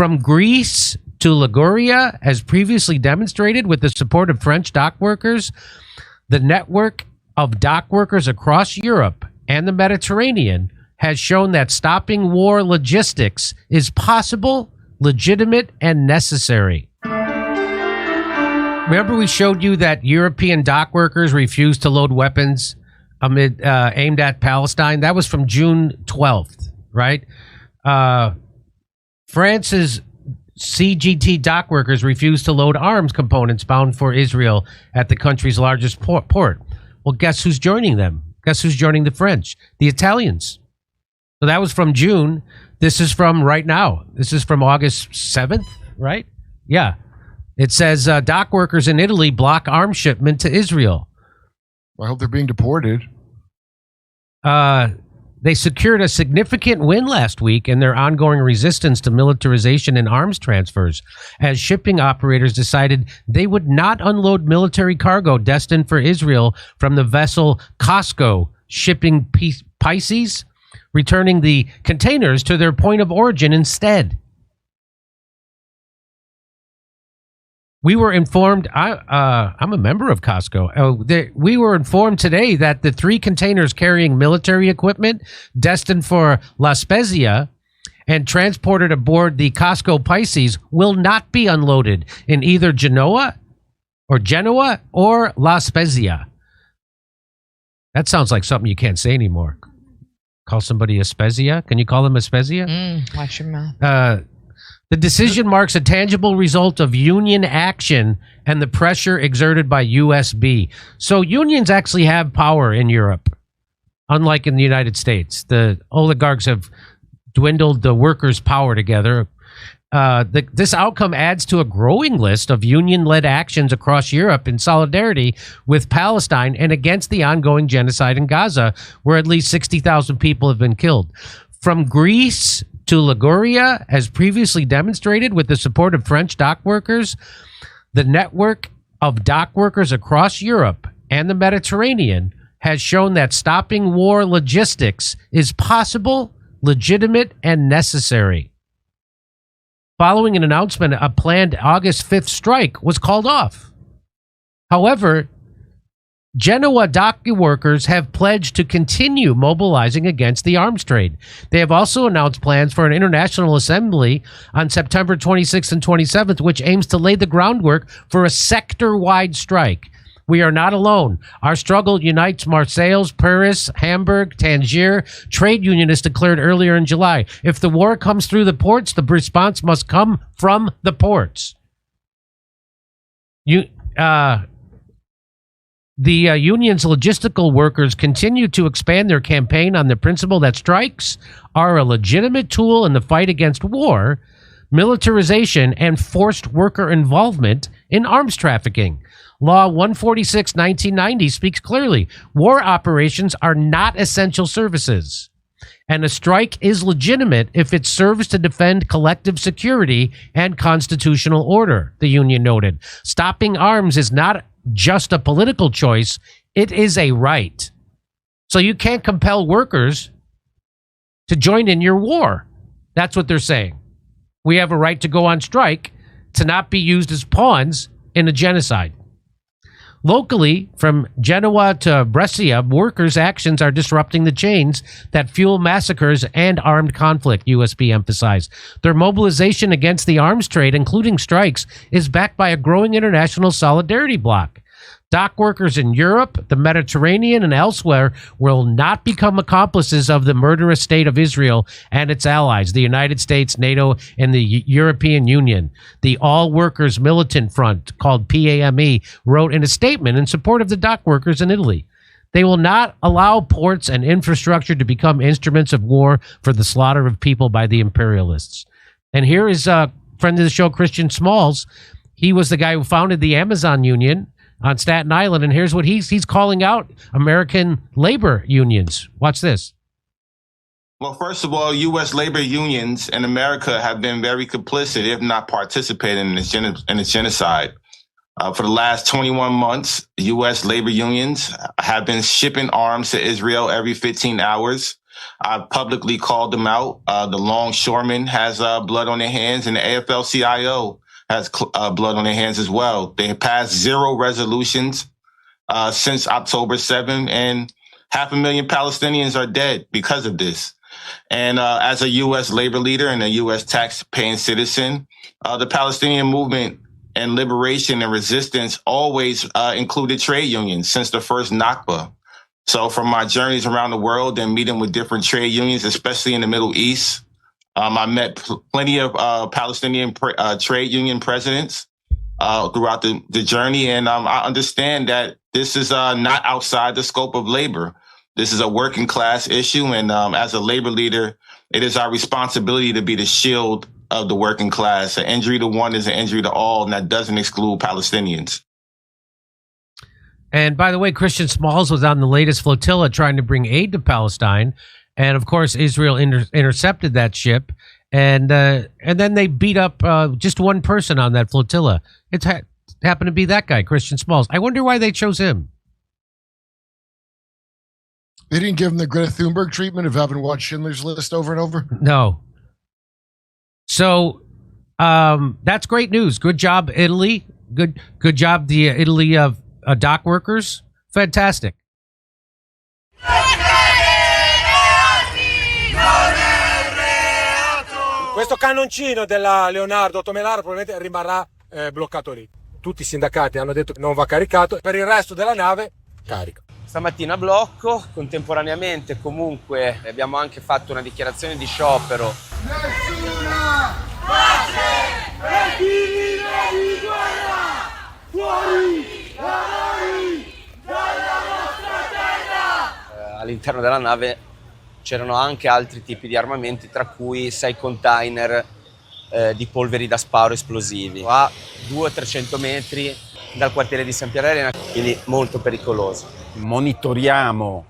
From Greece to Liguria, as previously demonstrated with the support of French dock workers, the network of dock workers across Europe and the Mediterranean has shown that stopping war logistics is possible, legitimate, and necessary. Remember we showed you that European dock workers refused to load weapons aimed at Palestine? That was from June 12th, right? France's CGT dock workers refused to load arms components bound for Israel at the country's largest port. Well, guess who's joining them? Guess who's joining the French? The Italians. So that was from June. This is from right now. This is from August 7th, right? Yeah. It says dock workers in Italy block arms shipment to Israel. I hope they're being deported. They secured a significant win last week in their ongoing resistance to militarization and arms transfers, as shipping operators decided they would not unload military cargo destined for Israel from the vessel Costco shipping Pisces, returning the containers to their point of origin instead. We were informed, I'm a member of Costco. We were informed today that the 3 containers carrying military equipment destined for La Spezia and transported aboard the Costco Pisces will not be unloaded in either Genoa or La Spezia. That sounds like something you can't say anymore. Call somebody a Spezia? Can you call them a Spezia? Watch your mouth. The decision marks a tangible result of union action and the pressure exerted by USB. So unions actually have power in Europe, unlike in the United States. The oligarchs have dwindled the workers' power together. This outcome adds to a growing list of union-led actions across Europe in solidarity with Palestine and against the ongoing genocide in Gaza, where at least 60,000 people have been killed. From Greece to Liguria, as previously demonstrated with the support of French dock workers, the network of dock workers across Europe and the Mediterranean has shown that stopping war logistics is possible, legitimate, and necessary. Following an announcement, a planned August 5th strike was called off. However, Genoa dock workers have pledged to continue mobilizing against the arms trade. They have also announced plans for an international assembly on September 26th and 27th, which aims to lay the groundwork for a sector-wide strike. We are not alone. Our struggle unites Marseilles, Paris, Hamburg, Tangier. Trade unionists declared earlier in July. If the war comes through the ports, the response must come from the ports. The union's logistical workers continue to expand their campaign on the principle that strikes are a legitimate tool in the fight against war, militarization, and forced worker involvement in arms trafficking. Law 146/1990 speaks clearly. War operations are not essential services, and a strike is legitimate if it serves to defend collective security and constitutional order, the union noted. Stopping arms is not just a political choice, it is a right. So you can't compel workers to join in your war. That's what they're saying. We have a right to go on strike to not be used as pawns in a genocide. Locally, from Genoa to Brescia, workers' actions are disrupting the chains that fuel massacres and armed conflict, USB emphasized. Their mobilization against the arms trade, including strikes, is backed by a growing international solidarity bloc. Dock workers in Europe, the Mediterranean, and elsewhere will not become accomplices of the murderous state of Israel and its allies, the United States, NATO, and the European Union. The All Workers Militant Front, called PAME, wrote in a statement in support of the dock workers in Italy. They will not allow ports and infrastructure to become instruments of war for the slaughter of people by the imperialists. And here is a friend of the show, Christian Smalls. He was the guy who founded the Amazon Union on Staten Island, and here's what he's calling out American labor unions. Watch this. Well, first of all, U.S. labor unions in America have been very complicit, if not participating in this genocide. For the last 21 months, U.S. labor unions have been shipping arms to Israel every 15 hours. I've publicly called them out. The longshoremen has blood on their hands, and the AFL-CIO has blood on their hands as well. They have passed 0 resolutions since October 7th, and 500,000 Palestinians are dead because of this. And as a U.S. labor leader and a U.S. tax-paying citizen, the Palestinian movement and liberation and resistance always included trade unions since the first Nakba. So from my journeys around the world and meeting with different trade unions, especially in the Middle East, I met plenty of Palestinian trade union presidents throughout the journey. And I understand that this is not outside the scope of labor. This is a working class issue. And as a labor leader, it is our responsibility to be the shield of the working class. An injury to one is an injury to all, and that doesn't exclude Palestinians. And by the way, Christian Smalls was on the latest flotilla trying to bring aid to Palestine. And of course, Israel intercepted that ship. And then they beat up just one person on that flotilla. It happened to be that guy, Christian Smalls. I wonder why they chose him. They didn't give him the Greta Thunberg treatment of having watched Schindler's List over and over? No. So that's great news. Good job, Italy. Good job, the Italy of dock workers. Fantastic. Questo cannoncino della Leonardo Tomelaro probabilmente rimarrà bloccato lì. Tutti i sindacati hanno detto che non va caricato, per il resto della nave carica. Stamattina blocco, contemporaneamente comunque abbiamo anche fatto una dichiarazione di sciopero. Nessuna pace per crimine di guerra! Fuori da noi, dalla nostra terra! All'interno della nave c'erano anche altri tipi di armamenti, tra cui 6 container di polveri da sparo esplosivi a 200-300 metri dal quartiere di San Pierre Arena, quindi molto pericoloso. Monitoriamo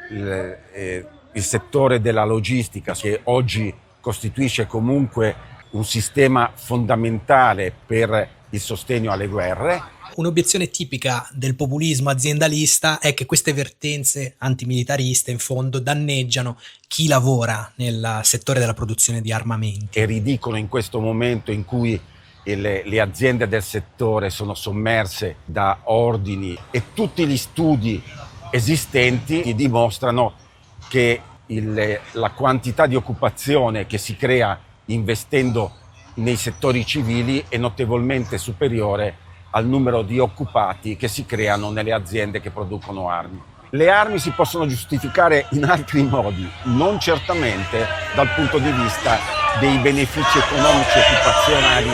il settore della logistica, che oggi costituisce comunque un sistema fondamentale per il sostegno alle guerre. Un'obiezione tipica del populismo aziendalista è che queste vertenze antimilitariste in fondo danneggiano chi lavora nel settore della produzione di armamenti. È ridicolo in questo momento in cui le aziende del settore sono sommerse da ordini e tutti gli studi esistenti dimostrano che la quantità di occupazione che si crea investendo nei settori civili è notevolmente superiore al numero di occupati che si creano nelle aziende che producono armi. Le armi si possono giustificare in altri modi, non certamente dal punto di vista dei benefici economici e occupazionali.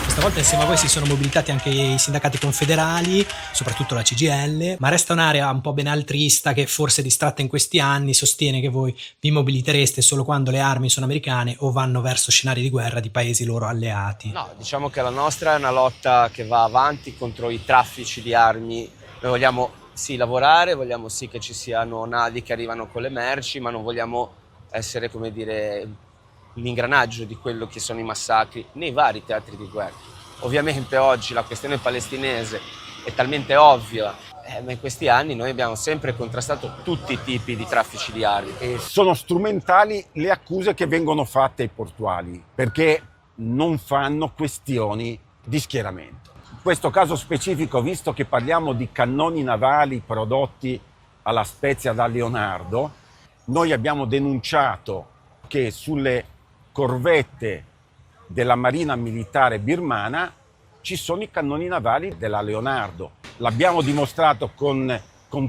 Questa volta insieme a voi si sono mobilitati anche i sindacati confederali, soprattutto la CGIL, ma resta un'area un po' benealtrista che, forse distratta in questi anni, sostiene che voi vi mobilitereste solo quando le armi sono americane o vanno verso scenari di guerra di paesi loro alleati. No, diciamo che la nostra è una lotta che va avanti contro i traffici di armi. Noi vogliamo sì lavorare, vogliamo sì che ci siano navi che arrivano con le merci, ma non vogliamo essere, come dire, l'ingranaggio di quello che sono i massacri nei vari teatri di guerra. Ovviamente oggi la questione palestinese è talmente ovvia, ma in questi anni noi abbiamo sempre contrastato tutti i tipi di traffici di armi. E sono strumentali le accuse che vengono fatte ai portuali, perché non fanno questioni di schieramento. In questo caso specifico, visto che parliamo di cannoni navali prodotti alla Spezia da Leonardo, noi abbiamo denunciato che sulle corvette della Marina Militare Birmana ci sono i cannoni navali della Leonardo. L'abbiamo dimostrato con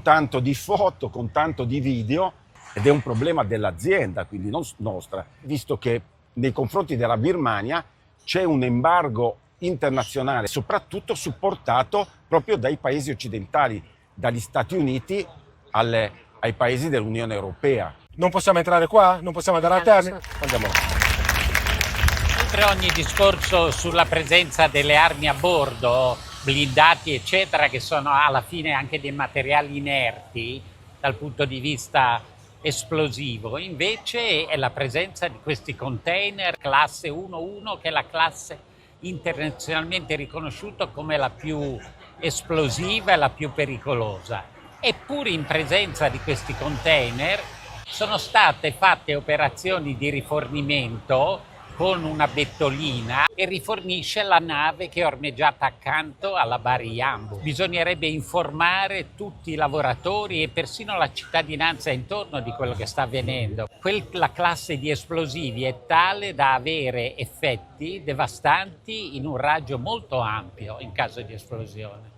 tanto di foto, con tanto di video, ed è un problema dell'azienda, quindi non nostra, visto che nei confronti della Birmania c'è un embargo internazionale, soprattutto supportato proprio dai paesi occidentali, dagli Stati Uniti ai paesi dell'Unione Europea. Non possiamo entrare qua? Non possiamo andare a termine? Andiamo. Oltre ogni discorso sulla presenza delle armi a bordo, blindati eccetera, che sono alla fine anche dei materiali inerti dal punto di vista esplosivo, invece è la presenza di questi container classe 1-1, che è la classe internazionalmente riconosciuto come la più esplosiva e la più pericolosa. Eppure in presenza di questi container sono state fatte operazioni di rifornimento con una bettolina e rifornisce la nave che è ormeggiata accanto alla Bari Jambu. Bisognerebbe informare tutti i lavoratori e persino la cittadinanza intorno di quello che sta avvenendo. La classe di esplosivi è tale da avere effetti devastanti in un raggio molto ampio in caso di esplosione.